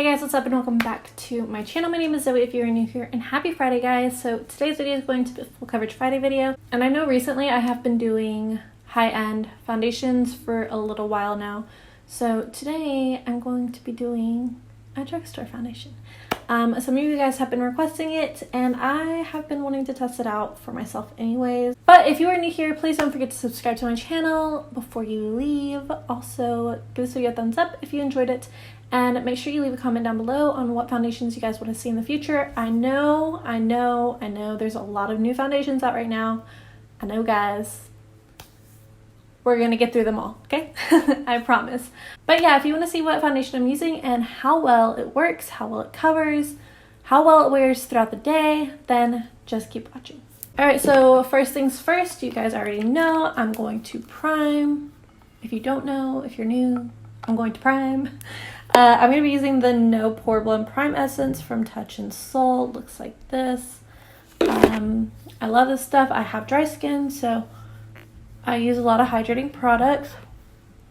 Hey guys, what's up and welcome back to my channel. My name is Zoe if you're new here, and happy Friday guys. So today's video is going to be a full coverage Friday video, and I know recently I have been doing high-end foundations for a little while now. So today I'm going to be doing a drugstore foundation. Some of you guys have been requesting it, and I have been wanting to test it out for myself anyways. But if you are new here, please don't forget to subscribe to my channel before you leave. Also, give this video a thumbs up if you enjoyed it, and make sure you leave a comment down below on what foundations you guys want to see in the future. I know, there's a lot of new foundations out right now. I know, guys. We're gonna get through them all, okay? I promise. But yeah, if you want to see what foundation I'm using and how well it works, how well it covers, how well it wears throughout the day, then just keep watching. Alright, so first things first, you guys already know I'm going to prime. If you don't know, if you're new, I'm going to prime. I'm going to be using the No POREBLEM Prime Essence from Touch in Soul. It looks like this. I love this stuff. I have dry skin, so I use a lot of hydrating products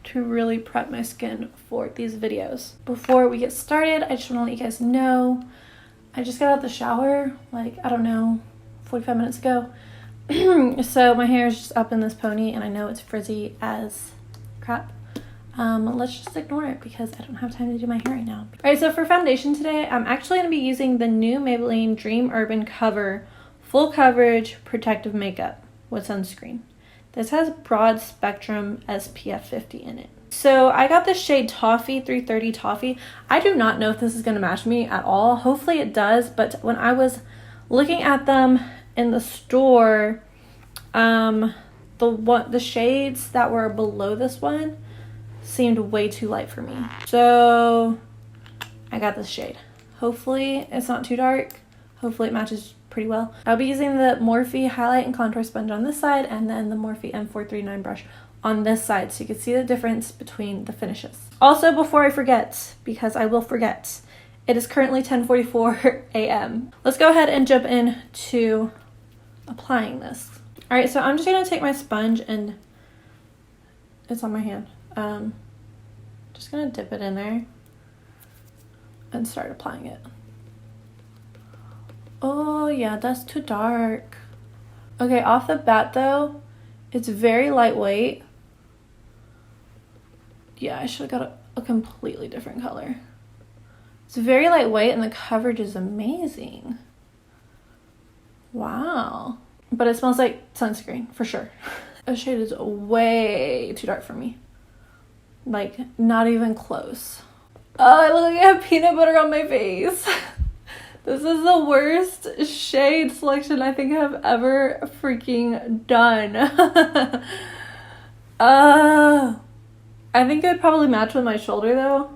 to really prep my skin for these videos. Before we get started, I just want to let you guys know, I just got out of the shower, like, I don't know, 45 minutes ago. So my hair is just up in this pony, and I know it's frizzy as crap. Let's just ignore it because I don't have time to do my hair right now. Alright, so for foundation today, I'm actually going to be using the new Maybelline Dream Urban Cover Full Coverage Protective Makeup with Sunscreen. This has broad spectrum SPF 50 in it. So I got the shade Toffee, 330 Toffee. I do not know if this is going to match me at all. Hopefully it does, but when I was looking at them in the store, the shades that were below this one seemed way too light for me. So I got this shade. Hopefully it's not too dark. Hopefully it matches pretty well. I'll be using the MORPHE highlight and contour sponge on this side, and then the MORPHE M439 brush on this side, so you can see the difference between the finishes. Also, before I forget, because I will forget, it is currently 10:44 a.m. Let's go ahead and jump into applying this. All right, so I'm just gonna take my sponge, and it's on my hand. Just gonna dip it in there and start applying it. Oh yeah, that's too dark. Okay, off the bat though, it's very lightweight. Yeah, I should have got a completely different color. It's very lightweight and the coverage is amazing. Wow. But it smells like sunscreen, for sure. This shade is way too dark for me. Like, not even close. Oh, I look like I have peanut butter on my face. This is the worst shade selection I think I've ever freaking done. I think it would probably match with my shoulder though.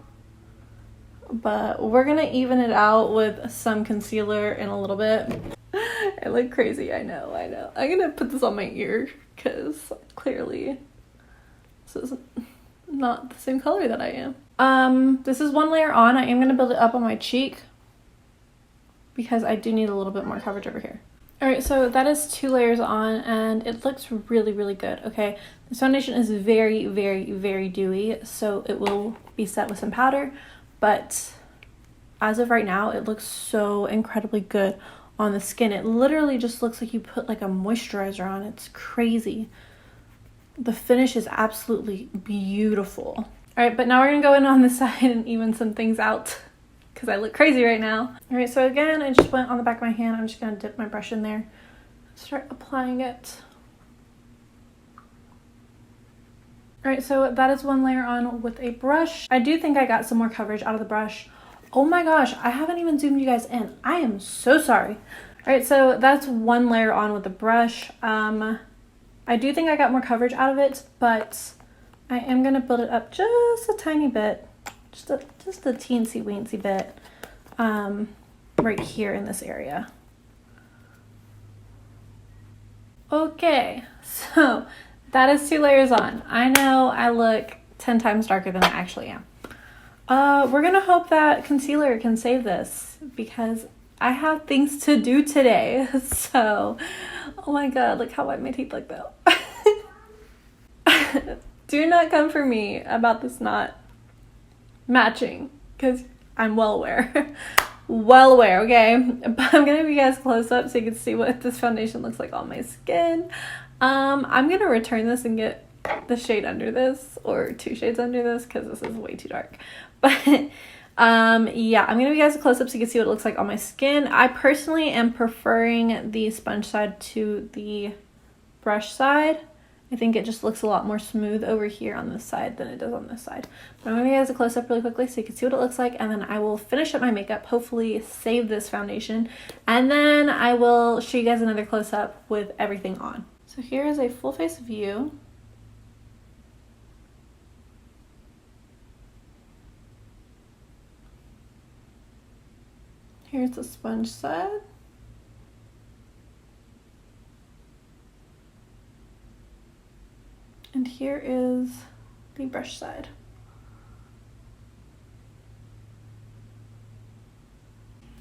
But we're gonna even it out with some concealer in a little bit. I look crazy, I know. I'm gonna put this on my ear because clearly this is not the same color that I am. This is one layer on. I am gonna build it up on my cheek because I do need a little bit more coverage over here. Alright, so that is 2 layers on, and it looks really, really good, okay? This foundation is very, very, very dewy, so it will be set with some powder, but as of right now, it looks so incredibly good on the skin. It literally just looks like you put like a moisturizer on. It's crazy. The finish is absolutely beautiful. Alright, but now we're gonna go in on the side and even some things out, because I look crazy right now. All right, so again, I just went on the back of my hand. I'm just gonna dip my brush in there, start applying it. All right, so that is 1 layer on with a brush. I do think I got some more coverage out of the brush. Oh my gosh, I haven't even zoomed you guys in. I am so sorry. All right, so that's 1 layer on with the brush. I do think I got more coverage out of it, but I am gonna build it up just a tiny bit. Just a teensy weensy bit right here in this area. Okay, so that is 2 layers on. I know I look 10 times darker than I actually am. We're gonna hope that concealer can save this because I have things to do today. So, oh my god, look how white my teeth look though. Do not come for me about this not matching, because I'm well aware. Well aware, okay? But I'm gonna give you guys close up so you can see what this foundation looks like on my skin. I'm gonna return this and get the shade under this, or 2 shades under this, because this is way too dark. But yeah, I'm gonna give you guys a close up so you can see what it looks like on my skin. I personally am preferring the sponge side to the brush side. I think it just looks a lot more smooth over here on this side than it does on this side. But I'm gonna give you guys a close up really quickly so you can see what it looks like, and then I will finish up my makeup, hopefully save this foundation, and then I will show you guys another close up with everything on. So here is a full face view. Here's the sponge side. And here is the brush side.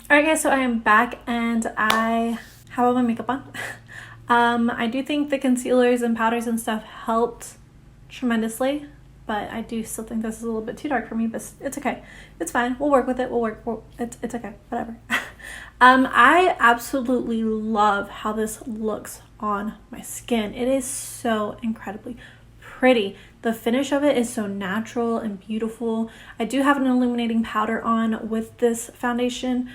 Alright guys, so I am back and I have all my makeup on. I do think the concealers and powders and stuff helped tremendously, but I do still think this is a little bit too dark for me, but it's okay. It's fine. We'll work with it. It's okay. Whatever. I absolutely love how this looks on my skin. It is so incredibly pretty. The finish of it is so natural and beautiful. I do have an illuminating powder on with this foundation,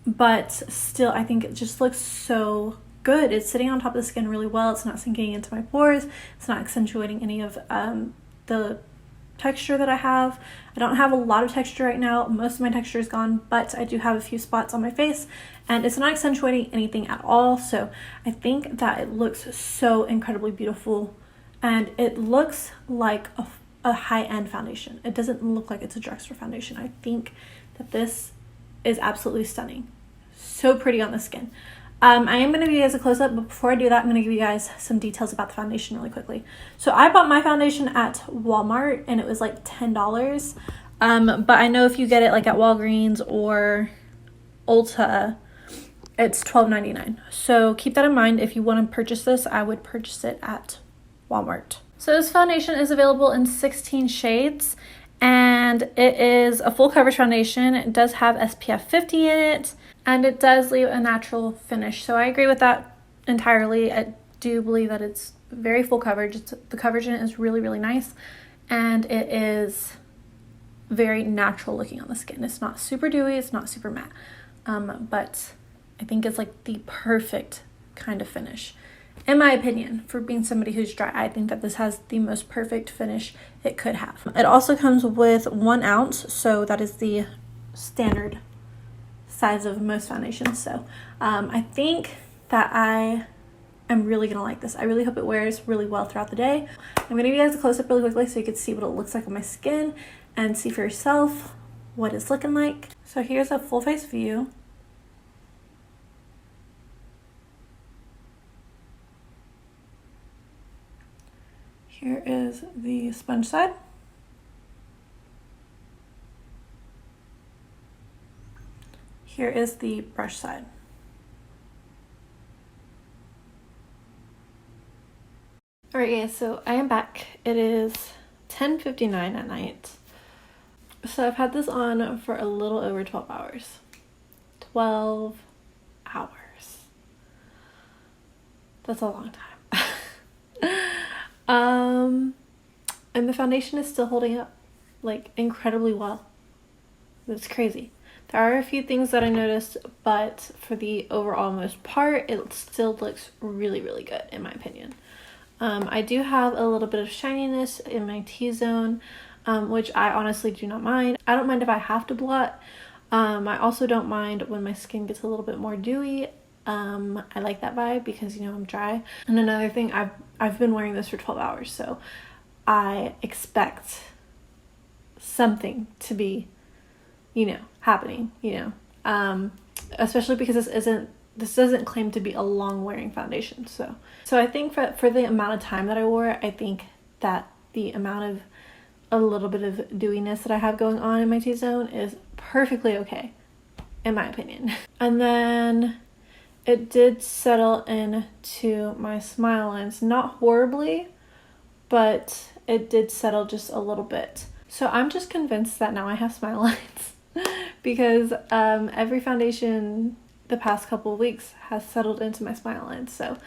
but still I think it just looks so good. It's sitting on top of the skin really well. It's not sinking into my pores. It's not accentuating any of the texture that I have. I don't have a lot of texture right now. Most of my texture is gone, but I do have a few spots on my face and it's not accentuating anything at all. So I think that it looks so incredibly beautiful, and it looks like a high-end foundation. It doesn't look like it's a drugstore foundation. I think that this is absolutely stunning. So pretty on the skin. I am going to give you guys a close-up, but before I do that, I'm going to give you guys some details about the foundation really quickly. So I bought my foundation at Walmart, and it was like $10. But I know if you get it like at Walgreens or Ulta, it's $12.99. So keep that in mind. If you want to purchase this, I would purchase it at Walmart. So this foundation is available in 16 shades, and it is a full coverage foundation. It does have SPF 50 in it, and it does leave a natural finish. So I agree with that entirely. I do believe that it's very full coverage. The coverage in it is really, really nice, and it is very natural looking on the skin. It's not super dewy, it's not super matte, but I think it's like the perfect kind of finish. In my opinion, for being somebody who's dry, I think that this has the most perfect finish it could have. It also comes with 1 ounce, so that is the standard size of most foundations. So I think that I am really gonna like this. I really hope it wears really well throughout the day. I'm gonna give you guys a close-up really quickly so you can see what it looks like on my skin and see for yourself what it's looking like. So here's a full face view. Here is the sponge side. Here is the brush side. Alright guys, so I am back. It is 10:59 at night. So I've had this on for a little over 12 hours. 12 hours. That's a long time. And the foundation is still holding up like incredibly well. It's crazy. There are a few things that I noticed, but for the overall most part, it still looks really, really good in my opinion. I do have a little bit of shininess in my T-zone, which I honestly do not mind. I don't mind if I have to blot. I also don't mind when my skin gets a little bit more dewy. I like that vibe because, you know, I'm dry. And another thing, I've been wearing this for 12 hours, so I expect something to be, you know, happening, you know, especially because this doesn't claim to be a long wearing foundation. So I think for the amount of time that I wore it, I think that the amount of a little bit of dewiness that I have going on in my T-zone is perfectly okay, in my opinion. And then it did settle into my smile lines, not horribly, but it did settle just a little bit. So I'm just convinced that now I have smile lines because every foundation the past couple of weeks has settled into my smile lines. So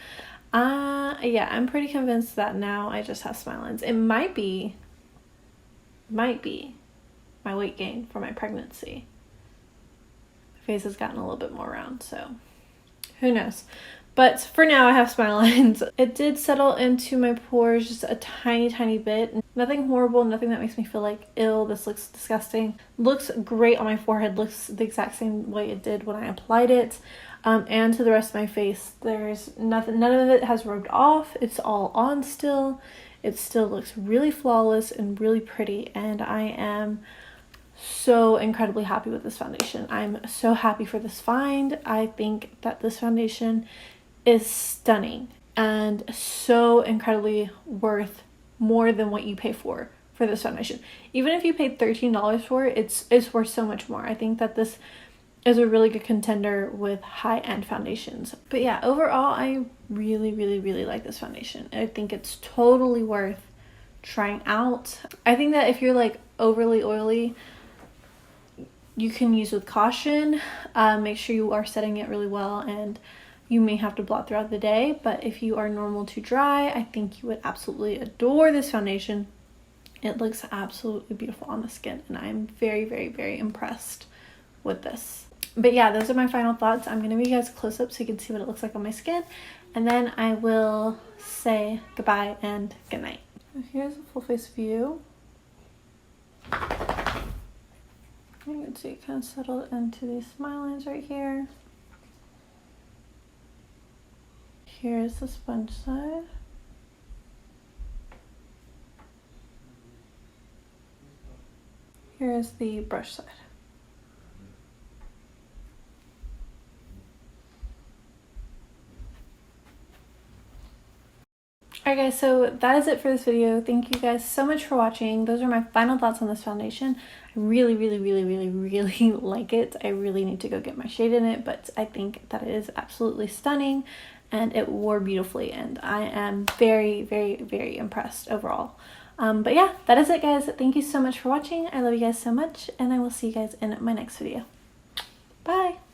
yeah, I'm pretty convinced that now I just have smile lines. It might be my weight gain from my pregnancy. My face has gotten a little bit more round, so who knows. But for now, I have smile lines. It did settle into my pores just a tiny bit. Nothing horrible, nothing that makes me feel like, ill, this looks disgusting. Looks great on my forehead, looks the exact same way it did when I applied it. And to the rest of my face, there's nothing, none of it has rubbed off. It's all on still. It still looks really flawless and really pretty, and I am so incredibly happy with this foundation. I'm so happy for this find. I think that this foundation is stunning and so incredibly worth more than what you pay for this foundation. Even if you paid $13 for it, it's worth so much more. I think that this is a really good contender with high-end foundations. But yeah, overall, I really like this foundation. I think it's totally worth trying out. I think that if you're like overly oily, you can use with caution. Make sure you are setting it really well, and you may have to blot throughout the day. But if you are normal to dry, I think you would absolutely adore this foundation. It looks absolutely beautiful on the skin, and I'm very impressed with this. But yeah, those are my final thoughts. I'm going to give you guys a close-up so you can see what it looks like on my skin. And then I will say goodbye and good night. Here's a full face view. You can see it kind of settled into these smile lines right here. Here's the sponge side. Here's the brush side. Alright guys, so that is it for this video. Thank you guys so much for watching. Those are my final thoughts on this foundation. I really like it. I really need to go get my shade in it, but I think that it is absolutely stunning and it wore beautifully, and I am very impressed overall. But yeah, that is it guys. Thank you so much for watching. I love you guys so much, and I will see you guys in my next video. Bye!